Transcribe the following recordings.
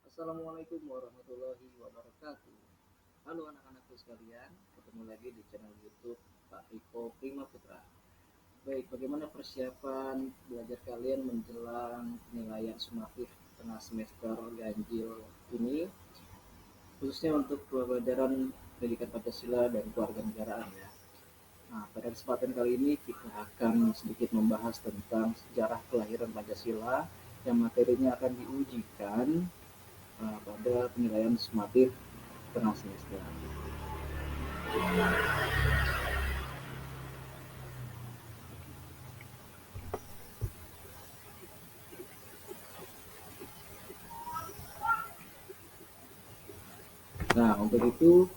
Assalamualaikum warahmatullahi wabarakatuh. Halo anak-anakku sekalian, ketemu lagi di channel YouTube Pak Riko Prima Putra. Baik, bagaimana persiapan belajar kalian menjelang penilaian sumatif tengah semester ganjil ini, khususnya untuk pelajaran pendidikan Pancasila dan kewarganegaraan ya. Nah, pada kesempatan kali ini kita akan sedikit membahas tentang sejarah kelahiran Pancasila yang materinya akan diujikan pada penilaian sumatif tengah semester. Nah, untuk itu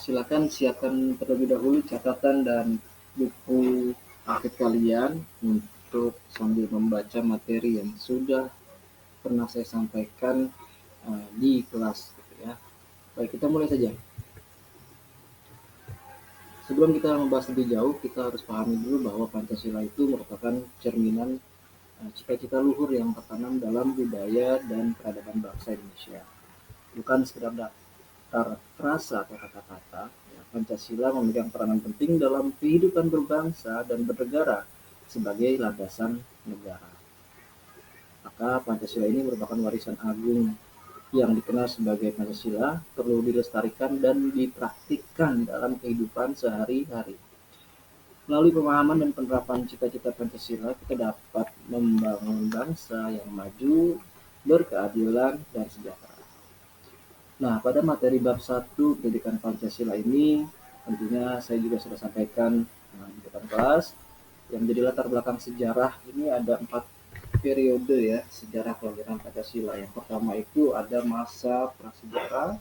silakan siapkan terlebih dahulu catatan dan buku aktif kalian untuk sambil membaca materi yang sudah pernah saya sampaikan di kelas gitu ya. Baik, kita mulai saja. Sebelum kita membahas lebih jauh, kita harus pahami dulu bahwa Pancasila itu merupakan cerminan cita-cita luhur yang tertanam dalam budaya dan peradaban bangsa Indonesia. Bukan sekedar daftar frasa atau kata-kata, ya, Pancasila memegang peranan penting dalam kehidupan berbangsa dan bernegara sebagai landasan negara. Maka Pancasila ini merupakan warisan agung yang dikenal sebagai Pancasila perlu dilestarikan dan dipraktikkan dalam kehidupan sehari-hari. Melalui pemahaman dan penerapan cita-cita Pancasila, kita dapat membangun bangsa yang maju, berkeadilan, dan sejahtera. Nah, pada materi bab 1 pendidikan Pancasila ini, tentunya saya juga sudah sampaikan di depan kelas, yang menjadi latar belakang sejarah ini ada 4 periode ya, sejarah kelahiran Pancasila. Yang pertama itu ada masa prasejarah,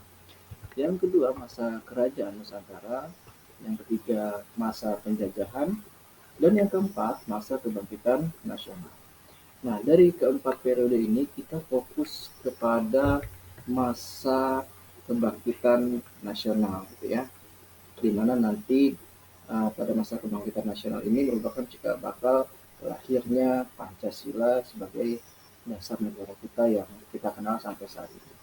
yang kedua masa kerajaan Nusantara, yang ketiga masa penjajahan, dan yang keempat masa kebangkitan nasional. Nah, dari keempat periode ini kita fokus kepada masa kebangkitan nasional gitu ya, di mana nanti pada masa kebangkitan nasional ini merupakan cikal bakal lahirnya Pancasila sebagai dasar negara kita yang kita kenal sampai saat ini.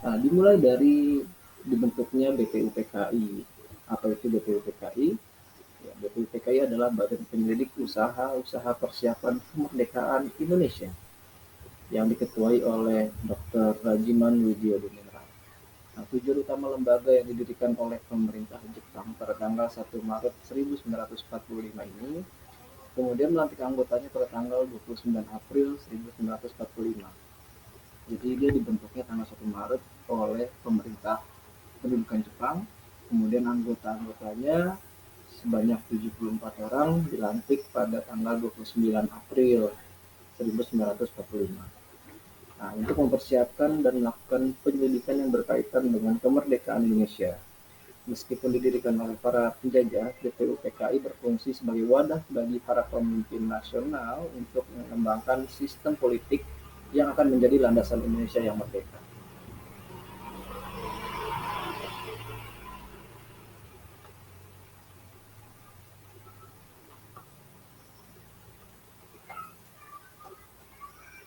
Nah, dimulai dari dibentuknya BPUPKI. Apa itu BPUPKI? Ya, BPUPKI adalah Badan Penyelidik Usaha Persiapan Kemerdekaan Indonesia yang diketuai oleh Dr. Rajiman Widyodiningrat. Nah, tujuan utama lembaga yang didirikan oleh pemerintah Jepang pada tanggal 1 Maret 1945 ini, kemudian melantik anggotanya pada tanggal 29 April 1945. Jadi dia dibentuknya tanggal 1 Maret oleh pemerintah pendudukan Jepang, kemudian anggota-anggotanya sebanyak 74 orang dilantik pada tanggal 29 April 1945. Nah, untuk mempersiapkan dan melakukan penyelidikan yang berkaitan dengan kemerdekaan Indonesia. Meskipun didirikan oleh para penjajah, BPUPKI berfungsi sebagai wadah bagi para pemimpin nasional untuk mengembangkan sistem politik yang akan menjadi landasan Indonesia yang merdeka.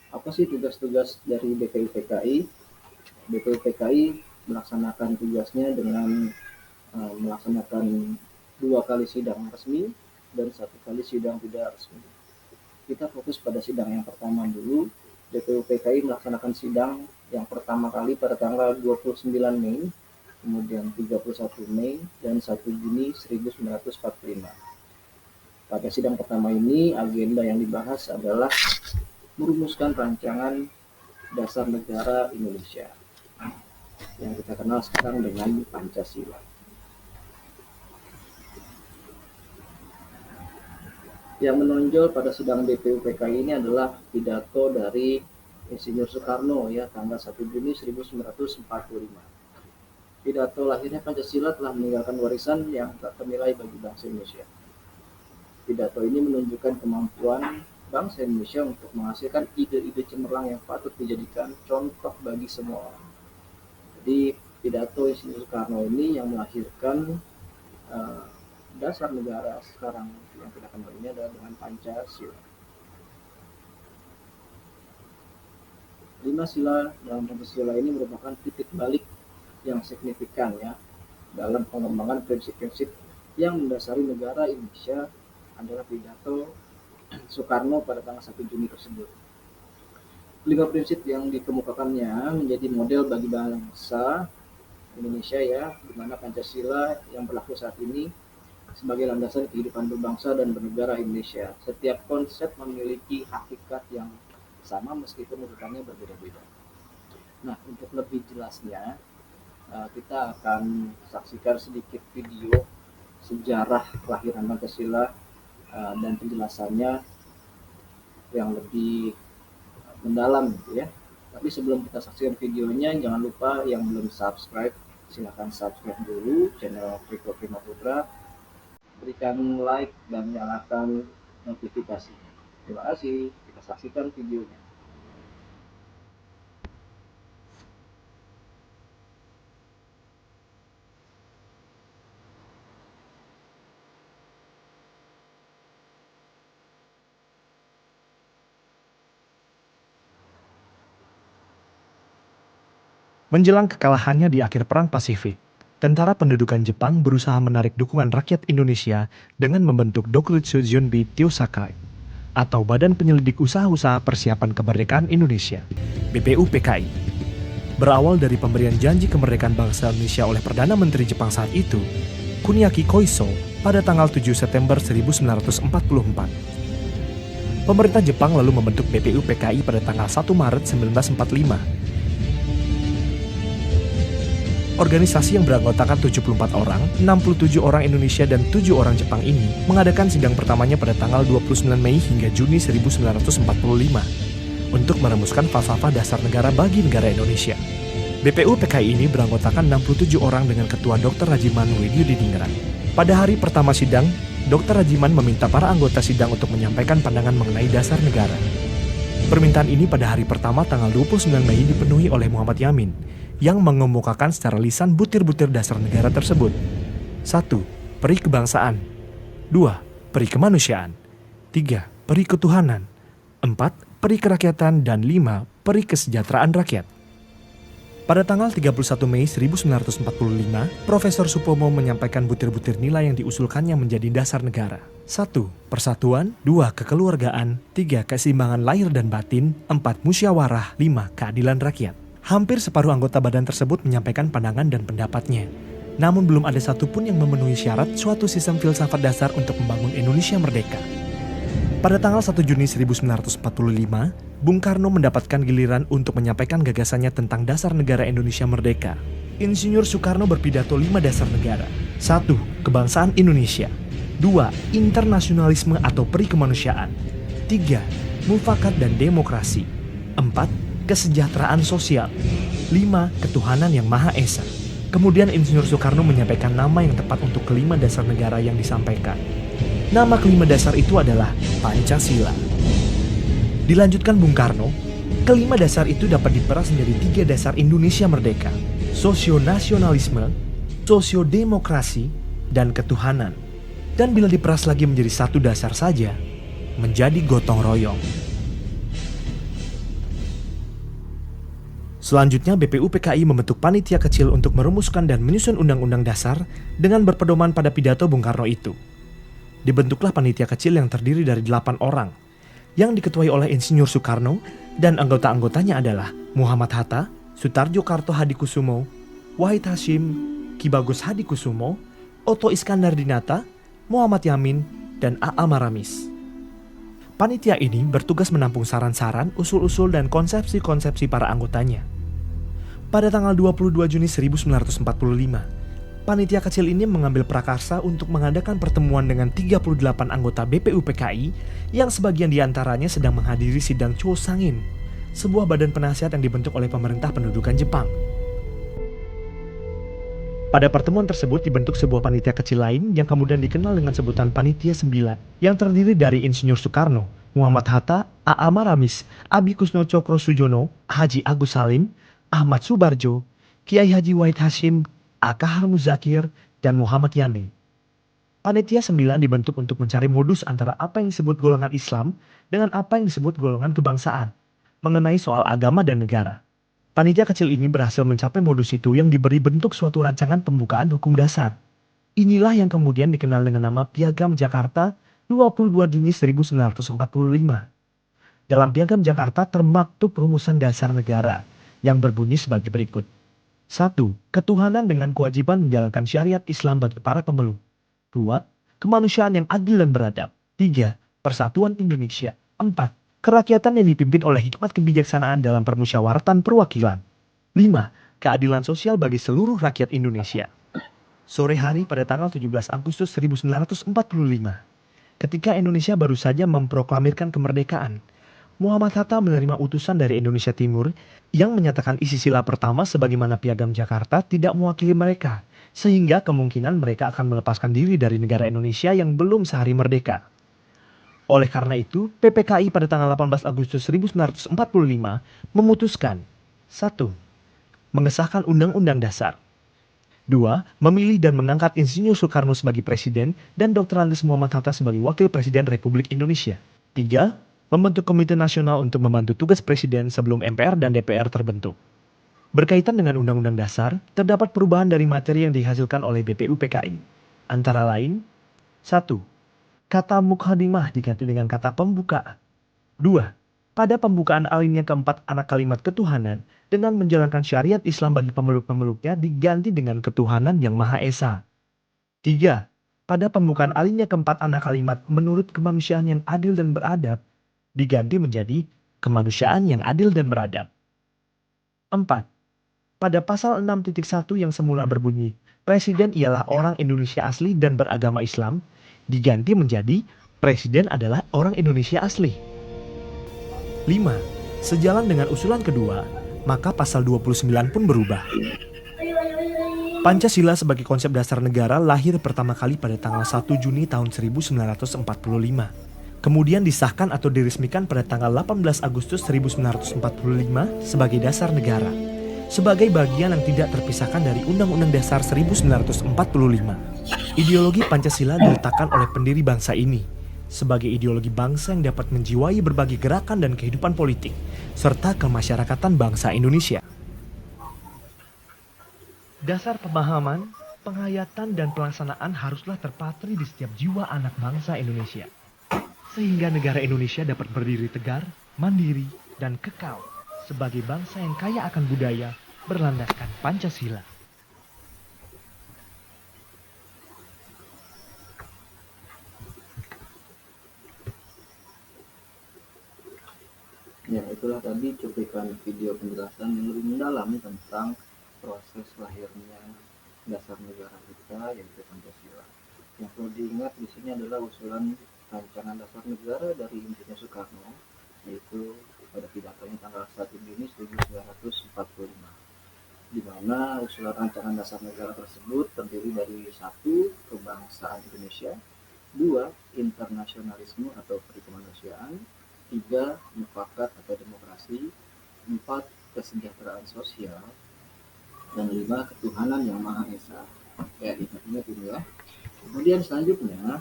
Apa sih tugas-tugas dari BPUPKI? BPUPKI melaksanakan tugasnya dengan melaksanakan 2 kali sidang resmi dan 1 kali sidang tidak resmi. Kita fokus pada sidang yang pertama dulu. BPUPKI melaksanakan sidang yang pertama kali pada tanggal 29 Mei, kemudian 31 Mei, dan 1 Juni 1945. Pada sidang pertama ini, agenda yang dibahas adalah merumuskan rancangan dasar negara Indonesia yang kita kenal sekarang dengan Pancasila. Yang menonjol pada sidang BPUPKI ini adalah pidato dari Insinyur Soekarno ya, tanggal 1 Juni 1945. Pidato lahirnya Pancasila telah meninggalkan warisan yang tak ternilai bagi bangsa Indonesia. Pidato ini menunjukkan kemampuan bangsa Indonesia untuk menghasilkan ide-ide cemerlang yang patut dijadikan contoh bagi semua orang. Jadi pidato Insinyur Soekarno ini yang melahirkan dasar negara sekarang yang kita kenal ini adalah dengan Pancasila. Lima sila dalam Pancasila ini merupakan titik balik yang signifikan ya dalam pengembangan prinsip-prinsip yang mendasari negara Indonesia adalah pidato Soekarno pada tanggal 1 Juni tersebut. Lima prinsip yang dikemukakannya menjadi model bagi bangsa Indonesia ya, di mana Pancasila yang berlaku saat ini sebagai landasan kehidupan berbangsa dan bernegara Indonesia. Setiap konsep memiliki hakikat yang sama meskipun urutannya berbeda-beda. Nah, untuk lebih jelasnya, kita akan saksikan sedikit video sejarah kelahiran Pancasila dan penjelasannya yang lebih mendalam gitu ya. Tapi sebelum kita saksikan videonya, jangan lupa yang belum subscribe, silahkan subscribe dulu channel Riko Prima Putra, berikan like dan nyalakan notifikasinya. Terima kasih, kita saksikan videonya. Menjelang kekalahannya di akhir Perang Pasifik, tentara pendudukan Jepang berusaha menarik dukungan rakyat Indonesia dengan membentuk Dokuritsu Junbi Tyosakai, atau Badan Penyelidik Usaha-Usaha Persiapan Kemerdekaan Indonesia, BPUPKI. Berawal dari pemberian janji kemerdekaan bangsa Indonesia oleh Perdana Menteri Jepang saat itu, Kuniaki Koiso, pada tanggal 7 September 1944. Pemerintah Jepang lalu membentuk BPUPKI pada tanggal 1 Maret 1945. Organisasi yang beranggotakan 74 orang, 67 orang Indonesia dan 7 orang Jepang ini mengadakan sidang pertamanya pada tanggal 29 Mei hingga Juni 1945 untuk merumuskan falsafah dasar negara bagi negara Indonesia. BPUPKI ini beranggotakan 67 orang dengan Ketua Dr. Rajiman Widyudiningrat. Pada hari pertama sidang, Dr. Rajiman meminta para anggota sidang untuk menyampaikan pandangan mengenai dasar negara. Permintaan ini pada hari pertama tanggal 29 Mei dipenuhi oleh Muhammad Yamin, yang mengemukakan secara lisan butir-butir dasar negara tersebut. 1. Peri kebangsaan. 2. Peri kemanusiaan. 3. Peri ketuhanan. 4. Peri kerakyatan. Dan 5. Peri kesejahteraan rakyat. Pada tanggal 31 Mei 1945, Profesor Supomo menyampaikan butir-butir nilai yang diusulkannya menjadi dasar negara. 1. Persatuan. 2. Kekeluargaan. 3. Keseimbangan lahir dan batin. 4. Musyawarah. 5. Keadilan rakyat. Hampir separuh anggota badan tersebut menyampaikan pandangan dan pendapatnya. Namun belum ada satupun yang memenuhi syarat suatu sistem filsafat dasar untuk membangun Indonesia merdeka. Pada tanggal 1 Juni 1945, Bung Karno mendapatkan giliran untuk menyampaikan gagasannya tentang dasar negara Indonesia merdeka. Insinyur Soekarno berpidato 5 dasar negara. 1. Kebangsaan Indonesia. 2. Internasionalisme atau peri kemanusiaan. 3. Mufakat dan demokrasi. 4. Kesejahteraan sosial. 5. Ketuhanan yang Maha Esa. Kemudian Insinyur Soekarno menyampaikan nama yang tepat untuk kelima dasar negara yang disampaikan. Nama kelima dasar itu adalah Pancasila. Dilanjutkan Bung Karno, kelima dasar itu dapat diperas menjadi 3 dasar Indonesia merdeka: sosionasionalisme, sosiodemokrasi, dan ketuhanan. Dan bila diperas lagi menjadi 1 dasar saja, menjadi gotong royong. Selanjutnya BPUPKI membentuk panitia kecil untuk merumuskan dan menyusun undang-undang dasar dengan berpedoman pada pidato Bung Karno itu. Dibentuklah panitia kecil yang terdiri dari 8 orang, yang diketuai oleh Insinyur Soekarno dan anggota-anggotanya adalah Muhammad Hatta, Sutarjo Karto Hadikusumo, Wahid Hasyim, Ki Bagus Hadikusumo, Otto Iskandar Dinata, Muhammad Yamin, dan A.A. Maramis. Panitia ini bertugas menampung saran-saran, usul-usul, dan konsepsi-konsepsi para anggotanya. Pada tanggal 22 Juni 1945, panitia kecil ini mengambil prakarsa untuk mengadakan pertemuan dengan 38 anggota BPUPKI yang sebagian diantaranya sedang menghadiri sidang Chosangin, sebuah badan penasihat yang dibentuk oleh pemerintah pendudukan Jepang. Pada pertemuan tersebut dibentuk sebuah panitia kecil lain yang kemudian dikenal dengan sebutan Panitia 9, yang terdiri dari Insinyur Soekarno, Muhammad Hatta, A.A. Maramis, Abi Kusno Cokro Sujono, Haji Agus Salim, Ahmad Subarjo, Kiai Haji Wahid Hasyim, A.K. Muzakir, dan Muhammad Yamin. Panitia 9 dibentuk untuk mencari modus antara apa yang disebut golongan Islam dengan apa yang disebut golongan kebangsaan. mengenai soal agama dan negara. Panitia kecil ini berhasil mencapai modus itu yang diberi bentuk suatu rancangan pembukaan hukum dasar. Inilah yang kemudian dikenal dengan nama Piagam Jakarta 22 Juni 1945. Dalam Piagam Jakarta termaktub rumusan dasar negara yang berbunyi sebagai berikut. 1. Ketuhanan dengan kewajiban menjalankan syariat Islam bagi para pemeluk. 2. Kemanusiaan yang adil dan beradab. 3. Persatuan Indonesia. 4. Kerakyatan yang dipimpin oleh hikmat kebijaksanaan dalam permusyawaratan perwakilan. 5. Keadilan sosial bagi seluruh rakyat Indonesia. Sore hari pada tanggal 17 Agustus 1945, ketika Indonesia baru saja memproklamirkan kemerdekaan, Muhammad Hatta menerima utusan dari Indonesia Timur yang menyatakan isi sila pertama sebagaimana Piagam Jakarta tidak mewakili mereka, sehingga kemungkinan mereka akan melepaskan diri dari negara Indonesia yang belum sehari merdeka. Oleh karena itu, PPKI pada tanggal 18 Agustus 1945 memutuskan 1. Mengesahkan Undang-Undang Dasar. 2. Memilih dan mengangkat Insinyur Soekarno sebagai Presiden dan Dr. Andes Muhammad Hatta sebagai Wakil Presiden Republik Indonesia. 3. Membentuk Komite Nasional untuk membantu tugas Presiden sebelum MPR dan DPR terbentuk. Berkaitan dengan Undang-Undang Dasar, terdapat perubahan dari materi yang dihasilkan oleh BPUPKI. Antara lain, 1. Kata mukhadimah diganti dengan kata pembukaan. 2. Pada pembukaan alinea keempat anak kalimat ketuhanan dengan menjalankan syariat Islam bagi pemeluk-pemeluknya diganti dengan ketuhanan yang Maha Esa. 3. Pada pembukaan alinea keempat anak kalimat menurut kemanusiaan yang adil dan beradab diganti menjadi kemanusiaan yang adil dan beradab. 4. Pada pasal 6.1 yang semula berbunyi, Presiden ialah orang Indonesia asli dan beragama Islam, diganti menjadi Presiden adalah orang Indonesia asli. 5. Sejalan dengan usulan kedua, maka pasal 29 pun berubah. Pancasila sebagai konsep dasar negara lahir pertama kali pada tanggal 1 Juni tahun 1945. Kemudian disahkan atau diresmikan pada tanggal 18 Agustus 1945 sebagai dasar negara, sebagai bagian yang tidak terpisahkan dari Undang-Undang Dasar 1945. Ideologi Pancasila diletakkan oleh pendiri bangsa ini sebagai ideologi bangsa yang dapat menjiwai berbagai gerakan dan kehidupan politik, serta kemasyarakatan bangsa Indonesia. Dasar pemahaman, penghayatan, dan pelaksanaan haruslah terpatri di setiap jiwa anak bangsa Indonesia, sehingga negara Indonesia dapat berdiri tegar, mandiri, dan kekal sebagai bangsa yang kaya akan budaya berlandaskan Pancasila. Ya, itulah tadi cuplikan video penjelasan yang lebih mendalam tentang proses lahirnya dasar negara kita, yaitu Pancasila. Yang perlu diingat di sini adalah usulan rancangan dasar negara dari Insinyur Soekarno, yaitu pada pidatonya tanggal 1 Juni 1945, di mana usulan rancangan dasar negara tersebut terdiri dari 1. Kebangsaan Indonesia, 2. Internasionalisme atau perikemanusiaan, 3. Mufakat atau demokrasi, 4. Kesejahteraan sosial, dan 5. Ketuhanan yang Maha Esa. Ya, ingat ini ya. Kemudian selanjutnya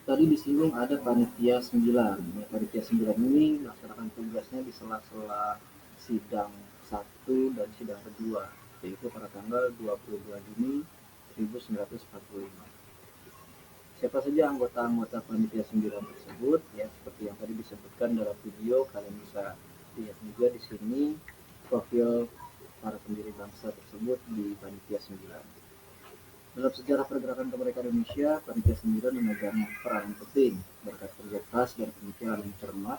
tadi disinggung ada panitia 9. Ya, panitia 9 ini melaksanakan tugasnya di sela-sela sidang 1 dan sidang kedua, yaitu pada tanggal 22 Juni 1945. Siapa saja anggota-anggota panitia 9 tersebut? Ya, seperti yang tadi disebutkan dalam video, kalian bisa lihat juga di sini profil para pendiri bangsa tersebut di panitia 9. Dalam sejarah pergerakan kemerdekaan Indonesia, panitia 9 memegang peran penting berkat kerja keras dan pemikiran yang cermat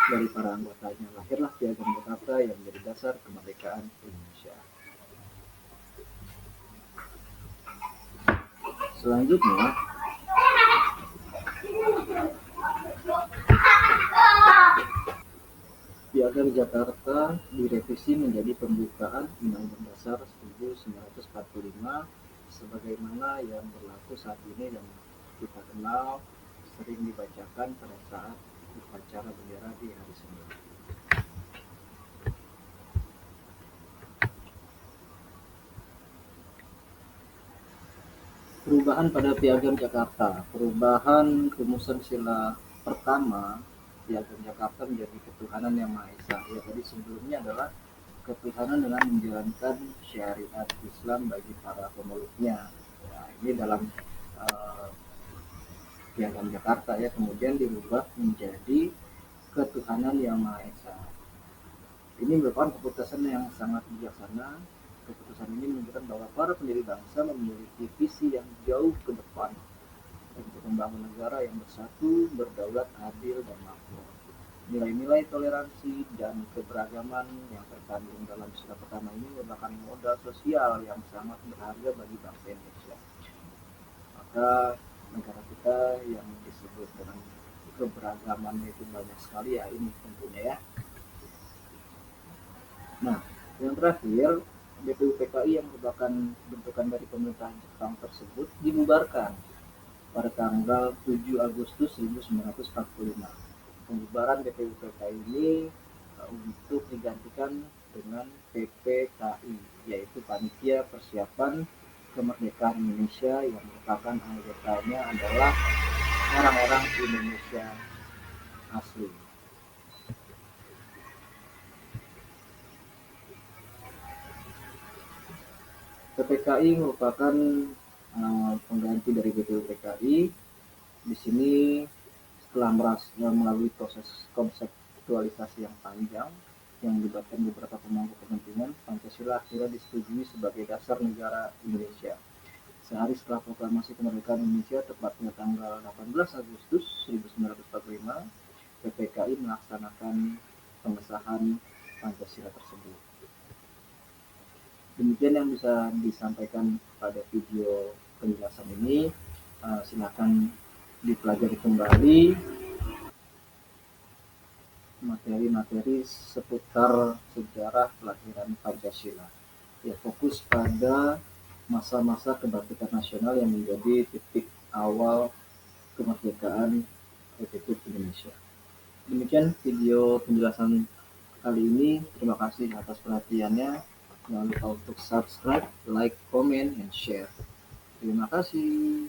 dari para anggotanya. Lahirlah Piagam Jakarta yang menjadi dasar kemerdekaan Indonesia. Selanjutnya, Piagam Jakarta direvisi menjadi pembukaan Undang-Undang Dasar 1945 sebagaimana yang berlaku saat ini yang kita kenal sering dibacakan pada saat upacara bendera di hari Senin. Perubahan pada Piagam Jakarta, perubahan rumusan sila pertama Piagam Jakarta menjadi ketuhanan yang Maha Esa. Ya, tadi sebelumnya adalah ketuhanan dengan menjalankan syariat Islam bagi para pemeluknya. Nah, ini dalam uh, Piagam Jakarta ya, kemudian dirubah menjadi ketuhanan yang Maha Esa. Ini merupakan keputusan yang sangat bijaksana. Keputusan ini menunjukkan bahwa para pendiri bangsa memiliki visi yang jauh ke depan untuk membangun negara yang bersatu, berdaulat, adil, dan makmur. Nilai-nilai toleransi dan keberagaman yang terkandung dalam sila pertama ini merupakan modal sosial yang sangat berharga bagi bangsa Indonesia. Maka negara kita yang disebut dengan keberagaman itu banyak sekali ya, ini tentunya ya. Nah, yang terakhir, BPUPKI yang merupakan bentukan dari pemerintahan Jepang tersebut dibubarkan pada tanggal 7 Agustus 1945. Pembubaran BPUPKI ini untuk digantikan dengan PPKI, yaitu Panitia Persiapan Kemerdekaan Indonesia, yang merupakan anggotanya adalah orang-orang Indonesia asli. PPKI merupakan pengganti dari BPUPKI. Di sini setelah melalui proses konseptualisasi yang panjang yang melibatkan beberapa pemangku kepentingan, Pancasila akhirnya disetujui sebagai dasar negara Indonesia. Sehari setelah proklamasi kemerdekaan Indonesia, tepatnya tanggal 18 Agustus 1945, PPKI melaksanakan pengesahan Pancasila tersebut. Demikian yang bisa disampaikan pada video penjelasan ini. Silakan dipelajari kembali materi-materi seputar sejarah kelahiran Pancasila. Ya, fokus pada masa-masa kebangkitan nasional yang menjadi titik awal kemerdekaan Republik Indonesia. Demikian video penjelasan kali ini. Terima kasih atas perhatiannya. Jangan lupa untuk subscribe, like, comment, and share. Terima kasih.